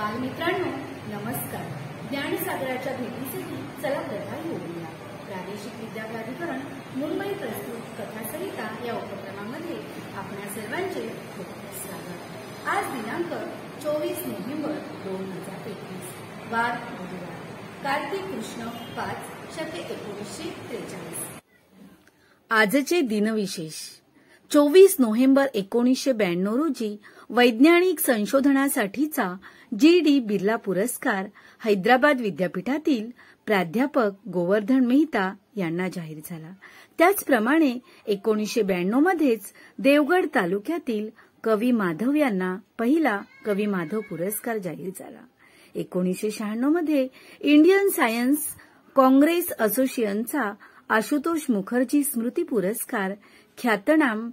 बालमित्रांनो नमस्कार. ज्ञानसागराच्या भेटीसाठी चला कथा घेऊया. प्रादेशिक विद्या प्राधिकरण मुंबई प्रस्तुत कथासरिता या उपक्रमामध्ये आपल्या सर्वांचे खूप स्वागत. आज दिनांक 24 नोव्हेंबर 2021 वार बुधवार, कार्तिक कृष्ण 5 शके 1943. आजचे दिनविशेष. 24 नोव्हेंबर 1992 रोजी वैज्ञानिक संशोधनासाठीचा जी.डी. बिर्ला पुरस्कार हैदराबाद विद्यापीठातील प्राध्यापक गोवर्धन मेहता यांना जाहीर झाला. त्याचप्रमाणे 1992 मध्येच देवगड तालुक्यातील कवी माधव यांना पहिला कवी माधव पुरस्कार जाहीर झाला. 1996 मध्ये इंडियन सायन्स काँग्रेस असोसिएशनचा आशुतोष मुखर्जी स्मृती पुरस्कार ख्यातनाम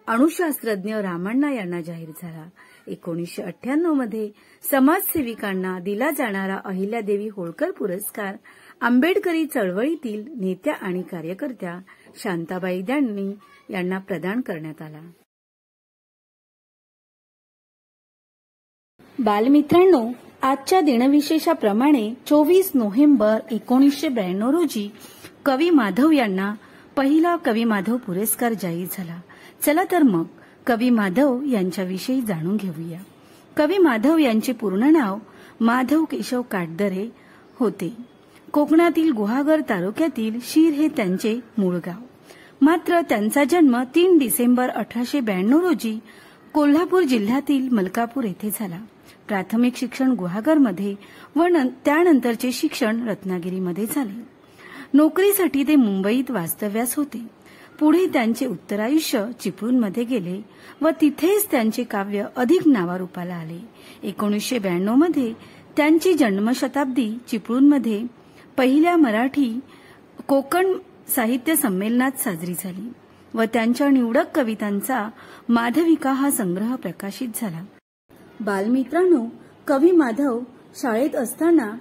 अणुशास्त्रज्ञ रामण्णा यांना जाहीर झाला. 1998 मध्ये समाजसेविकांना दिला जाणारा अहिल्यादेवी होळकर पुरस्कार आंबेडकरी चळवळीतील नेत्या आणि कार्यकर्त्या शांताबाई दांडे यांना प्रदान करण्यात आला. बालमित्रांनो, आजच्या दिनविशेषाप्रमाणे 24 नोव्हेंबर 1992 रोजी कवी माधव यांना पहिला कवी माधव पुरस्कार जाहीर झाला. चला तर मग कवी माधव यांच्याविषयी जाणून घेऊया. कवी माधव यांचे पूर्ण नाव माधव केशव काटदरे होते. कोकणातील गुहागर तालुक्यातील शिर हे त्यांचे मूळ गाव. मात्र त्यांचा जन्म 3 डिसेंबर 1892 रोजी कोल्हापूर जिल्ह्यातील मलकापूर येथे झाला. प्राथमिक शिक्षण गुहागरमध्ये व त्यानंतरचे शिक्षण रत्नागिरीमध्ये झाले. नोकरीसाठी ते मुंबईत वास्तव्यास होते. पुढे त्यांचे उत्तरायुष्य चिपळूणमध्ये गेले व तिथेच त्यांचे काव्य अधिक नावारूपाला आले. 1992 मध्ये त्यांची जन्मशताब्दी चिपळूणमध्ये पहिल्या मराठी कोकण साहित्य संमेलनात साजरी झाली व त्यांच्या निवडक कवितांचा माधविका हा संग्रह प्रकाशित झाला. बालमित्रांनो, कवी माधव शाळेत असताना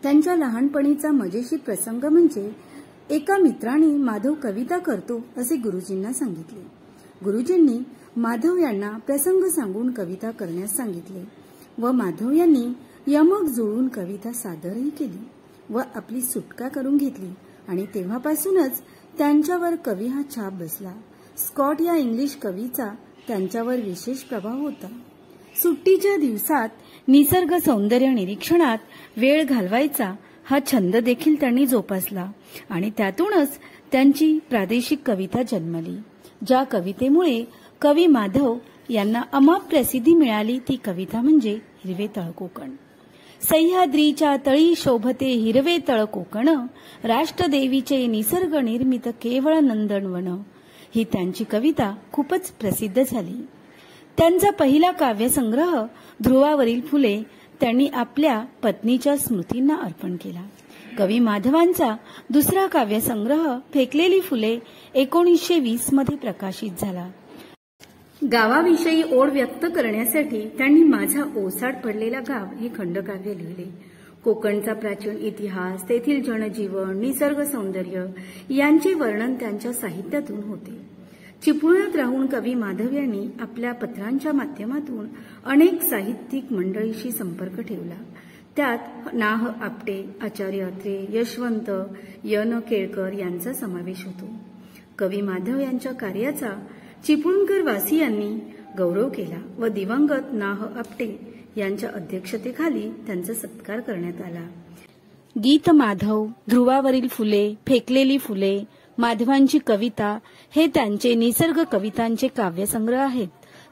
त्यांच्या लहानपणीचा मजेशीर प्रसंग म्हणजे एका मित्राने माधव कविता करतो असे गुरुजींना सांगितले. गुरुजींनी माधव यांना प्रसंग सांगून कविता करण्यास सांगितले व माधव यांनी यमक जुळून कविता सादरही केली व आपली सुटका करून घेतली आणि तेव्हापासूनच त्यांच्यावर कवी हा छाप बसला. स्कॉट या इंग्लिश कवीचा त्यांच्यावर विशेष प्रभाव होता. सुट्टीच्या दिवसात निसर्ग सौंदर्य निरीक्षणात वेळ घालवायचा हा छंद देखील त्यांनी जोपासला आणि त्यातूनच त्यांची प्रादेशिक कविता जन्मली. ज्या कवितेमुळे कवी माधव यांना अमाप प्रसिद्धी मिळाली ती कविता म्हणजे हिरवे तळ कोकण. सह्याद्रीच्या तळी शोभते हिरवे तळ कोकण, राष्ट्रदेवीचे निसर्ग निर्मित केवळ नंदनवन. ही त्यांची कविता खूपच प्रसिद्ध झाली. त्यांचा पहिला काव्यसंग्रह ध्रुवावरील फुले त्यांनी आपल्या पत्नीच्या स्मृतींना अर्पण केला. कवी माधवांचा दुसरा काव्यसंग्रह फेकलेली फुले 1920 मध्ये प्रकाशित झाला. गावाविषयी ओढ व्यक्त करण्यासाठी त्यांनी माझा ओसाड पडलेला गाव हे खंडकाव्य लिहिले. कोकणचा प्राचीन इतिहास, तेथील जनजीवन, निसर्ग सौंदर्य यांचे वर्णन त्यांच्या साहित्यातून होते. चिपळूणात राहून कवी माधव यांनी आपल्या पत्रांच्या माध्यमातून अनेक साहित्यिक मंडळीशी संपर्क ठेवला. त्यात ना. आपटे, आचार्य अत्रे, यशवंत य.न. केळकर यांचा समावेश होतो. कवी माधव यांच्या कार्याचा चिपळूणकर वासियांनी गौरव केला व दिवंगत ना. आपटे यांच्या अध्यक्षतेखाली त्यांचा सत्कार करण्यात आला. गीत माधव, ध्रुवावरील फुले, फेकलेली फुले, माधवांची कविता हे त्यांचे निसर्ग कवितांचे काव्यसंग्रह आहेत.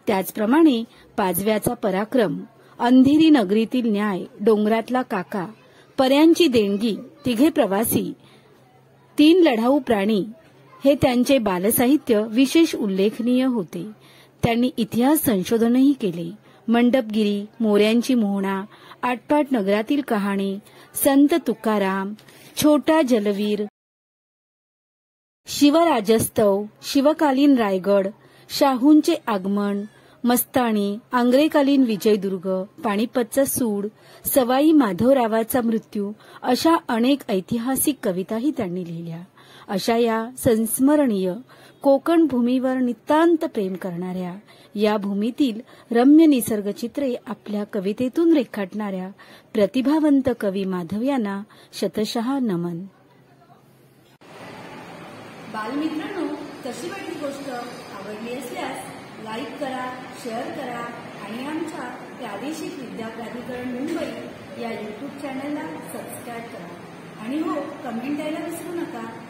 त्याचप्रमाणे पाचव्याचा पराक्रम, अंधेरी नगरीतील न्याय, डोंगरातला काका, पर्यांची देणगी, तिघे प्रवासी, 3 लढाऊ प्राणी हे त्यांचे बालसाहित्य विशेष उल्लेखनीय होते. त्यांनी इतिहास संशोधनही केले. मंडपगिरी, मोऱ्यांची मोहणा, आटपाट नगरातील कहाणी, संत तुकाराम, छोटा जलवीर, शिवराजस्तव, शिवकालीन रायगड, शाहूंचे आगमन, मस्तानी, आंग्रेकालीन विजयदुर्ग, पानिपतचा सूड, सवाई माधवरावाचा मृत्यू अशा अनेक ऐतिहासिक कविताही त्यांनी लिहिल्या. अशा या संस्मरणीय कोकण भूमीवर नितांत प्रेम करणाऱ्या, या भूमीतील रम्य निसर्गचित्रे आपल्या कवितेतून रेखाटणाऱ्या प्रतिभावंत कवी माधव यांना शतशः नमन. बालमित्रांनो, कशी वाटली गोष्ट? आवडली असल्यास लाईक करा, शेअर करा आणि आमच्या प्रादेशिक विद्या प्राधिकरण मुंबई या YouTube चॅनलला सबस्क्राईब करा. आणि हो, कमेंट द्यायला विसरू नका.